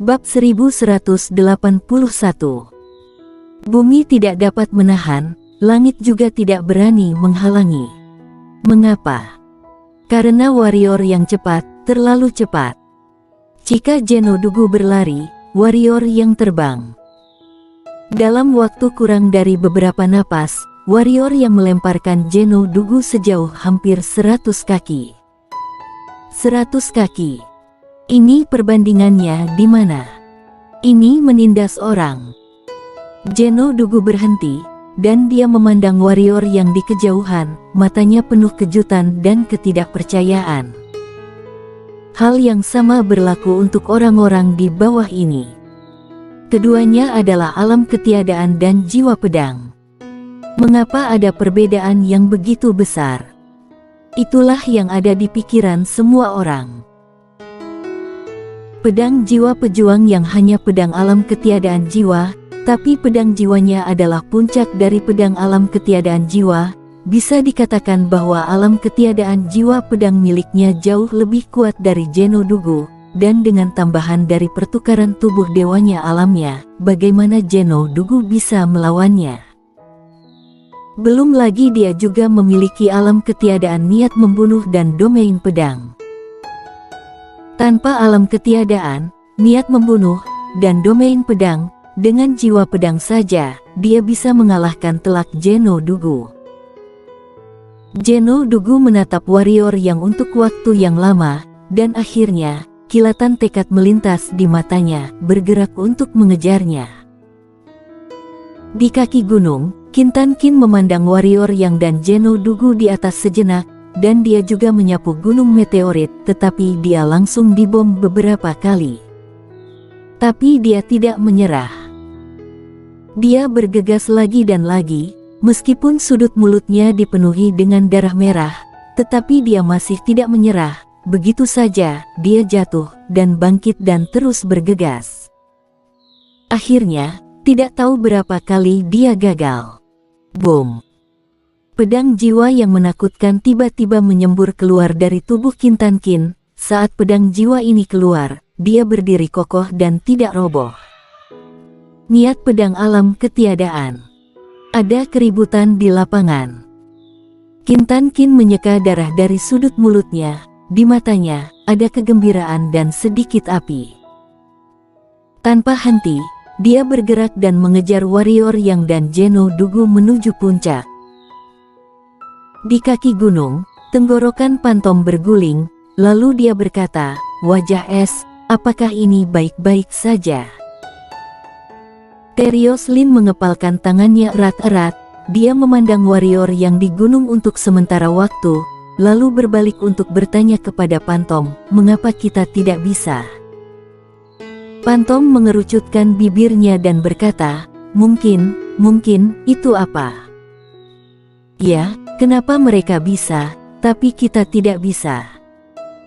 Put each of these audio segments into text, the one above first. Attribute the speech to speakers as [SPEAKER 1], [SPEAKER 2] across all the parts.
[SPEAKER 1] Bab 1181. Bumi tidak dapat menahan, langit juga tidak berani menghalangi. Mengapa? Karena warrior yang cepat, terlalu cepat. Jika Geno Dugu berlari, warrior yang terbang. Dalam waktu kurang dari beberapa napas, warrior yang melemparkan Geno Dugu sejauh hampir 100 kaki. 100 kaki. Ini perbandingannya di mana? Ini menindas orang. Geno Dugu berhenti, dan dia memandang warrior yang di kejauhan, matanya penuh kejutan dan ketidakpercayaan. Hal yang sama berlaku untuk orang-orang di bawah ini. Keduanya adalah alam ketiadaan dan jiwa pedang. Mengapa ada perbedaan yang begitu besar? Itulah yang ada di pikiran semua orang. Pedang jiwa pejuang yang hanya pedang alam ketiadaan jiwa, tapi pedang jiwanya adalah puncak dari pedang alam ketiadaan jiwa. Bisa dikatakan bahwa alam ketiadaan jiwa pedang miliknya jauh lebih kuat dari Geno Dugu, dan dengan tambahan dari pertukaran tubuh dewanya alamnya, bagaimana Geno Dugu bisa melawannya? Belum lagi dia juga memiliki alam ketiadaan niat membunuh dan domain pedang. Tanpa alam ketiadaan, niat membunuh, dan domain pedang, dengan jiwa pedang saja, dia bisa mengalahkan telak Geno Dugu. Geno Dugu menatap warrior yang untuk waktu yang lama, dan akhirnya, kilatan tekad melintas di matanya, bergerak untuk mengejarnya. Di kaki gunung, Kintan Kin memandang warrior yang dan Geno Dugu di atas sejenak, dan dia juga menyapu gunung meteorit, tetapi dia langsung dibom beberapa kali. Tapi dia tidak menyerah. Dia bergegas lagi dan lagi, meskipun sudut mulutnya dipenuhi dengan darah merah, tetapi dia masih tidak menyerah. Begitu saja, dia jatuh, dan bangkit dan terus bergegas. Akhirnya, tidak tahu berapa kali dia gagal. Boom! Pedang jiwa yang menakutkan tiba-tiba menyembur keluar dari tubuh Kintan Kin. Saat pedang jiwa ini keluar, dia berdiri kokoh dan tidak roboh. Niat pedang alam ketiadaan. Ada keributan di lapangan. Kintan Kin menyeka darah dari sudut mulutnya. Di matanya, ada kegembiraan dan sedikit api. Tanpa henti, dia bergerak dan mengejar warrior yang dan Geno Dugu menuju puncak. Di kaki gunung, tenggorokan Pantom berguling, lalu dia berkata, "Wajah es, apakah ini baik-baik saja?" Terios Lin mengepalkan tangannya erat-erat, dia memandang warrior yang di gunung untuk sementara waktu, lalu berbalik untuk bertanya kepada Pantom, "Mengapa kita tidak bisa?" Pantom mengerucutkan bibirnya dan berkata, mungkin, itu apa?" "Ya, kenapa mereka bisa, tapi kita tidak bisa?"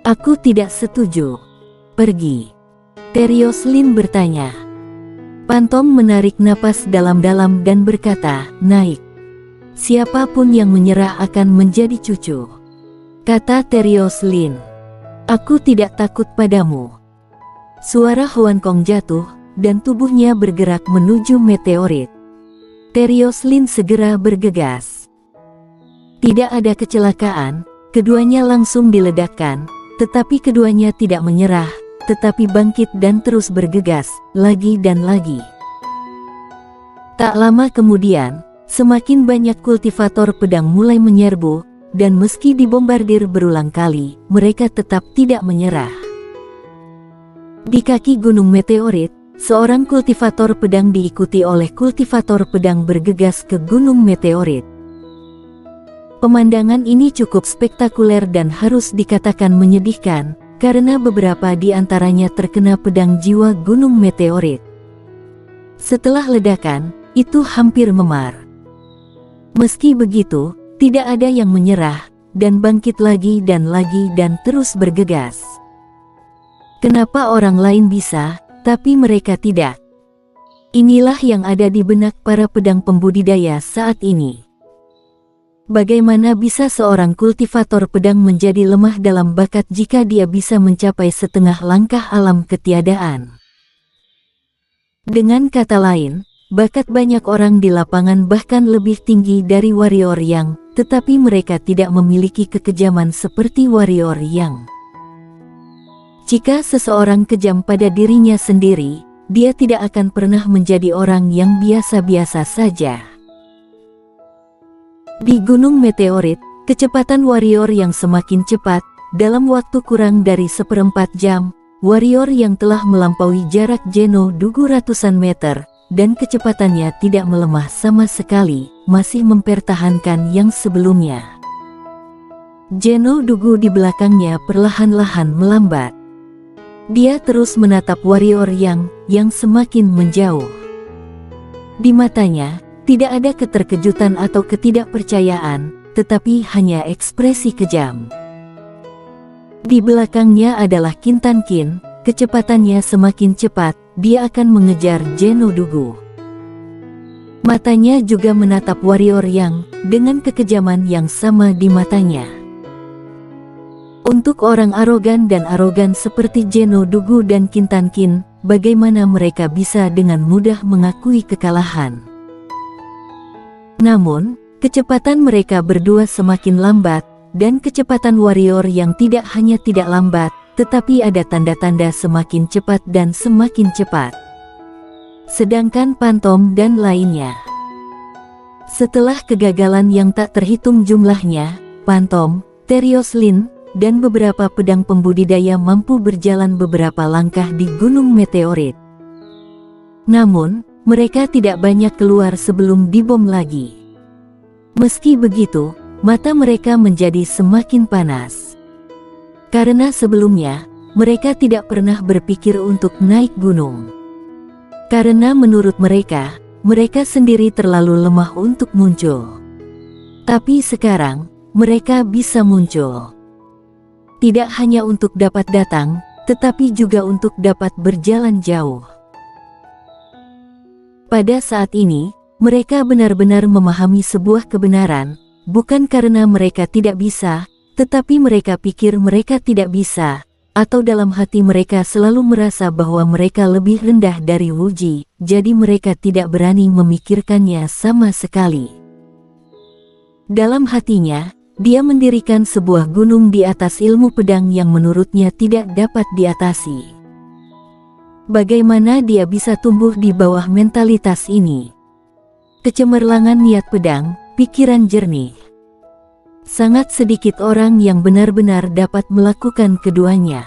[SPEAKER 1] "Aku tidak setuju." "Pergi." Terios Lin bertanya. Pantom menarik napas dalam-dalam dan berkata, "Naik. Siapapun yang menyerah akan menjadi cucu," kata Terios Lin. "Aku tidak takut padamu." Suara Huan Kong jatuh, dan tubuhnya bergerak menuju meteorit. Terios Lin segera bergegas. Tidak ada kecelakaan, keduanya langsung diledakkan, tetapi keduanya tidak menyerah, tetapi bangkit dan terus bergegas, lagi dan lagi. Tak lama kemudian, semakin banyak kultivator pedang mulai menyerbu, dan meski dibombardir berulang kali, mereka tetap tidak menyerah. Di kaki gunung meteorit, seorang kultivator pedang diikuti oleh kultivator pedang bergegas ke gunung meteorit. Pemandangan ini cukup spektakuler dan harus dikatakan menyedihkan, karena beberapa di antaranya terkena pedang jiwa gunung meteorit. Setelah ledakan, itu hampir memar. Meski begitu, tidak ada yang menyerah, dan bangkit lagi dan terus bergegas. Kenapa orang lain bisa, tapi mereka tidak? Inilah yang ada di benak para pedang pembudidaya saat ini. Bagaimana bisa seorang kultivator pedang menjadi lemah dalam bakat jika dia bisa mencapai setengah langkah alam ketiadaan? Dengan kata lain, bakat banyak orang di lapangan bahkan lebih tinggi dari warrior Yang, tetapi mereka tidak memiliki kekejaman seperti warrior Yang. Jika seseorang kejam pada dirinya sendiri, dia tidak akan pernah menjadi orang yang biasa-biasa saja. Di Gunung Meteorit, kecepatan warrior yang semakin cepat, dalam waktu kurang dari 1/4 jam, warrior yang telah melampaui jarak Geno Dugu ratusan meter, dan kecepatannya tidak melemah sama sekali, masih mempertahankan yang sebelumnya. Geno Dugu di belakangnya perlahan-lahan melambat. Dia terus menatap warrior yang semakin menjauh. Di matanya, tidak ada keterkejutan atau ketidakpercayaan, tetapi hanya ekspresi kejam. Di belakangnya adalah Kintan Kin, kecepatannya semakin cepat, dia akan mengejar Geno Dugu. Matanya juga menatap warrior Yang, dengan kekejaman yang sama di matanya. Untuk orang arogan seperti Geno Dugu dan Kintan Kin, bagaimana mereka bisa dengan mudah mengakui kekalahan? Namun, kecepatan mereka berdua semakin lambat, dan kecepatan warrior yang tidak hanya tidak lambat, tetapi ada tanda-tanda semakin cepat dan semakin cepat. Sedangkan Pantom dan lainnya. Setelah kegagalan yang tak terhitung jumlahnya, Pantom, Terios Lin, dan beberapa pedang pembudidaya mampu berjalan beberapa langkah di Gunung Meteorit. Namun, mereka tidak banyak keluar sebelum dibom lagi. Meski begitu, mata mereka menjadi semakin panas. Karena sebelumnya, mereka tidak pernah berpikir untuk naik gunung. Karena menurut mereka sendiri terlalu lemah untuk muncul. Tapi sekarang, mereka bisa muncul. Tidak hanya untuk dapat datang, tetapi juga untuk dapat berjalan jauh. Pada saat ini, mereka benar-benar memahami sebuah kebenaran, bukan karena mereka tidak bisa, tetapi mereka pikir mereka tidak bisa, atau dalam hati mereka selalu merasa bahwa mereka lebih rendah dari Wuji, jadi mereka tidak berani memikirkannya sama sekali. Dalam hatinya, dia mendirikan sebuah gunung di atas ilmu pedang yang menurutnya tidak dapat diatasi. Bagaimana dia bisa tumbuh di bawah mentalitas ini? Kecemerlangan niat pedang, pikiran jernih. Sangat sedikit orang yang benar-benar dapat melakukan keduanya.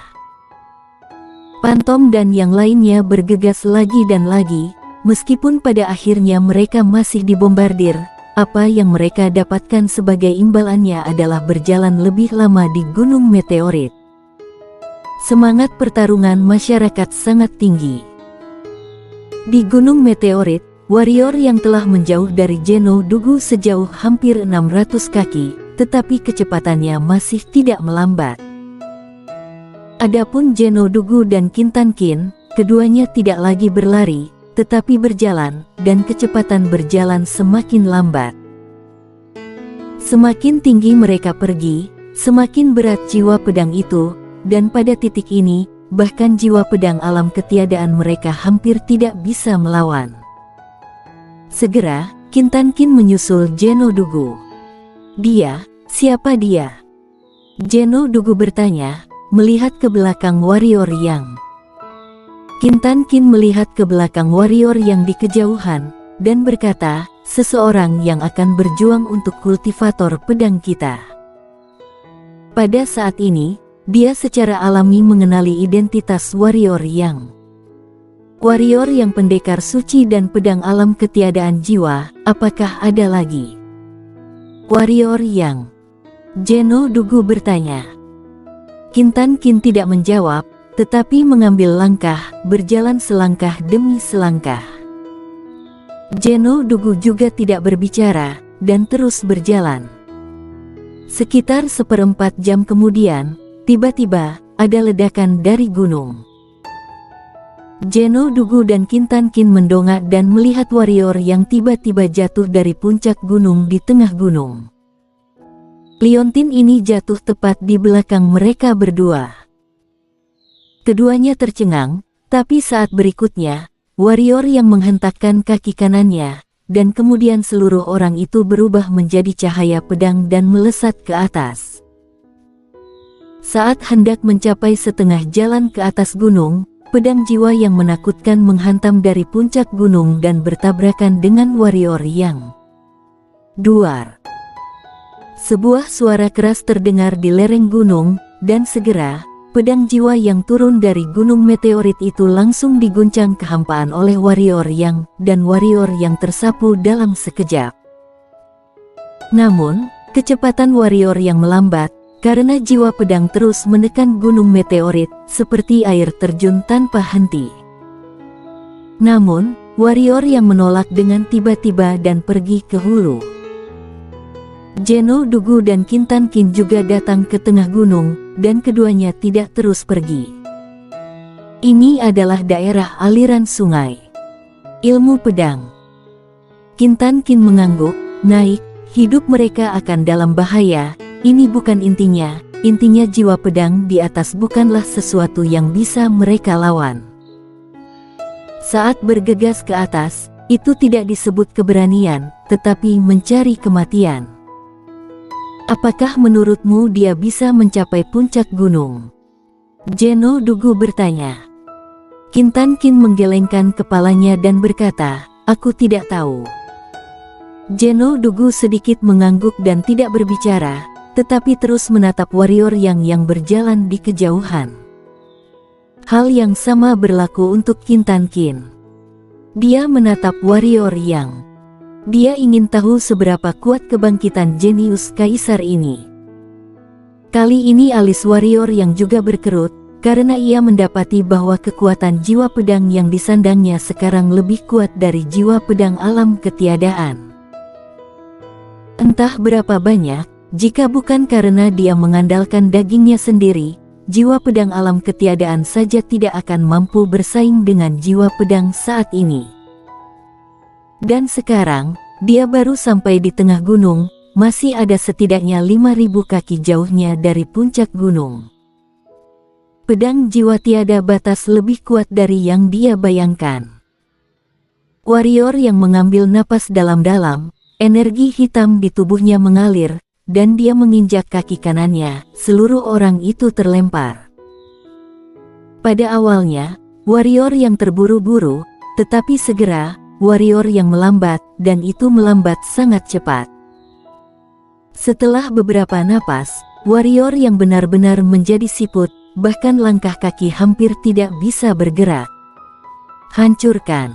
[SPEAKER 1] Pantom dan yang lainnya bergegas lagi dan lagi, meskipun pada akhirnya mereka masih dibombardir. Apa yang mereka dapatkan sebagai imbalannya adalah berjalan lebih lama di Gunung Meteorit. Semangat pertarungan masyarakat sangat tinggi. Di Gunung Meteorit, warrior yang telah menjauh dari Geno Dugu sejauh hampir 600 kaki, tetapi kecepatannya masih tidak melambat. Adapun Geno Dugu dan Kintan Kin, keduanya tidak lagi berlari, tetapi berjalan, dan kecepatan berjalan semakin lambat. Semakin tinggi mereka pergi, semakin berat jiwa pedang itu, dan pada titik ini, bahkan jiwa pedang alam ketiadaan mereka hampir tidak bisa melawan. Segera, Kintan Kin menyusul Geno Dugu. Dia, siapa dia? Geno Dugu bertanya, melihat ke belakang warrior Yang. Kintan Kin melihat ke belakang warrior yang di kejauhan, dan berkata, seseorang yang akan berjuang untuk kultivator pedang kita. Pada saat ini, dia secara alami mengenali identitas warrior Yang. Warrior yang pendekar suci dan pedang alam ketiadaan jiwa, apakah ada lagi? Warrior Yang. Geno Dugu bertanya. Kintan Kin tidak menjawab, tetapi mengambil langkah, berjalan selangkah demi selangkah. Geno Dugu juga tidak berbicara, dan terus berjalan. Sekitar 1/4 jam kemudian, tiba-tiba, ada ledakan dari gunung. Geno Dugu dan Kintan Kin mendongak dan melihat warrior yang tiba-tiba jatuh dari puncak gunung di tengah gunung. Liontin ini jatuh tepat di belakang mereka berdua. Keduanya tercengang, tapi saat berikutnya, warrior yang menghentakkan kaki kanannya, dan kemudian seluruh orang itu berubah menjadi cahaya pedang dan melesat ke atas. Saat hendak mencapai setengah jalan ke atas gunung, pedang jiwa yang menakutkan menghantam dari puncak gunung dan bertabrakan dengan warrior yang duar. Sebuah suara keras terdengar di lereng gunung, dan segera, pedang jiwa yang turun dari gunung meteorit itu langsung diguncang kehampaan oleh warrior yang tersapu dalam sekejap. Namun, kecepatan warrior yang melambat, karena jiwa pedang terus menekan gunung meteorit, seperti air terjun tanpa henti. Namun, warrior yang menolak dengan tiba-tiba dan pergi ke hulu. Zeno Dugu dan Kintan Kin juga datang ke tengah gunung, dan keduanya tidak terus pergi. Ini adalah daerah aliran sungai. Ilmu pedang. Kintan Kin mengangguk, naik, hidup mereka akan dalam bahaya. Ini bukan intinya jiwa pedang di atas bukanlah sesuatu yang bisa mereka lawan. Saat bergegas ke atas, itu tidak disebut keberanian, tetapi mencari kematian. Apakah menurutmu dia bisa mencapai puncak gunung? Zeno Dugu bertanya. Kintan Kin menggelengkan kepalanya dan berkata, aku tidak tahu. Zeno Dugu sedikit mengangguk dan tidak berbicara, tetapi terus menatap warrior yang berjalan di kejauhan. Hal yang sama berlaku untuk Kintan Kin. Dia menatap warrior yang dia ingin tahu seberapa kuat kebangkitan jenius kaisar ini. Kali ini alis warrior yang juga berkerut, karena ia mendapati bahwa kekuatan jiwa pedang yang disandangnya sekarang lebih kuat dari jiwa pedang alam ketiadaan. Entah berapa banyak, jika bukan karena dia mengandalkan dagingnya sendiri, jiwa pedang alam ketiadaan saja tidak akan mampu bersaing dengan jiwa pedang saat ini. Dan sekarang, dia baru sampai di tengah gunung, masih ada setidaknya 5.000 kaki jauhnya dari puncak gunung. Pedang jiwa tiada batas lebih kuat dari yang dia bayangkan. Warrior yang mengambil napas dalam-dalam, energi hitam di tubuhnya mengalir, dan dia menginjak kaki kanannya, seluruh orang itu terlempar. Pada awalnya, warrior yang terburu-buru, tetapi segera, warrior yang melambat, dan itu melambat sangat cepat. Setelah beberapa napas, warrior yang benar-benar menjadi siput, bahkan langkah kaki hampir tidak bisa bergerak. Hancurkan.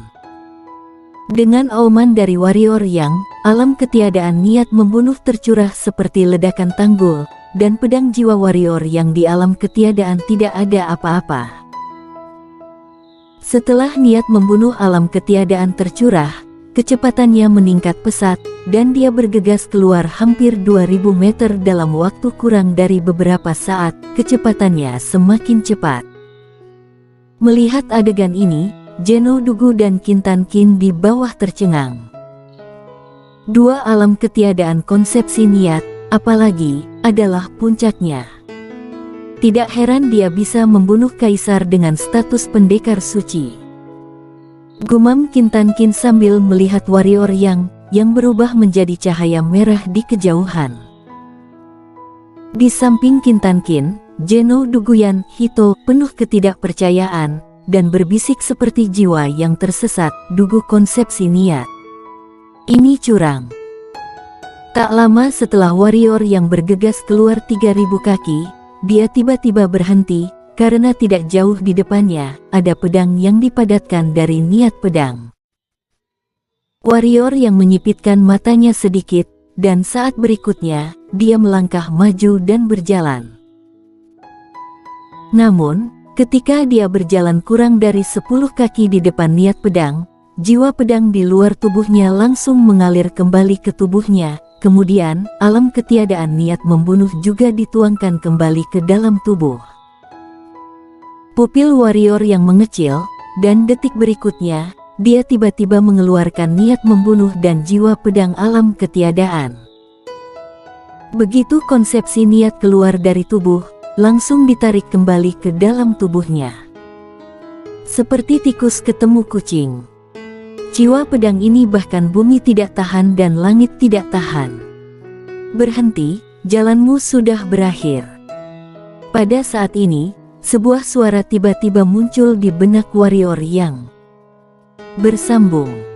[SPEAKER 1] Dengan auman dari warrior yang alam ketiadaan niat membunuh tercurah seperti ledakan tanggul, dan pedang jiwa warrior yang di alam ketiadaan tidak ada apa-apa. Setelah niat membunuh alam ketiadaan tercurah, kecepatannya meningkat pesat, dan dia bergegas keluar hampir 2000 meter dalam waktu kurang dari beberapa saat, kecepatannya semakin cepat. Melihat adegan ini, Zeno Dugu dan Kintan Kin di bawah tercengang. Dua alam ketiadaan konsepsi niat, apalagi, adalah puncaknya. Tidak heran dia bisa membunuh kaisar dengan status pendekar suci. Gumam Kintan Kin sambil melihat warrior yang berubah menjadi cahaya merah di kejauhan. Di samping Kintan Kin, Zeno Duguyan Hito penuh ketidakpercayaan, dan berbisik seperti jiwa yang tersesat, Dugu konsepsi niat. Ini curang. Tak lama setelah warrior yang bergegas keluar 3000 kaki, dia tiba-tiba berhenti, karena tidak jauh di depannya, ada pedang yang dipadatkan dari niat pedang. Warrior yang menyipitkan matanya sedikit, dan saat berikutnya, dia melangkah maju dan berjalan. Namun, ketika dia berjalan kurang dari 10 kaki di depan niat pedang, jiwa pedang di luar tubuhnya langsung mengalir kembali ke tubuhnya, kemudian alam ketiadaan niat membunuh juga dituangkan kembali ke dalam tubuh. Pupil warrior yang mengecil, dan detik berikutnya, dia tiba-tiba mengeluarkan niat membunuh dan jiwa pedang alam ketiadaan. Begitu konsepsi niat keluar dari tubuh, langsung ditarik kembali ke dalam tubuhnya. Seperti tikus ketemu kucing. Jiwa pedang ini bahkan bumi tidak tahan dan langit tidak tahan. Berhenti, jalanmu sudah berakhir. Pada saat ini, sebuah suara tiba-tiba muncul di benak warrior yang bersambung.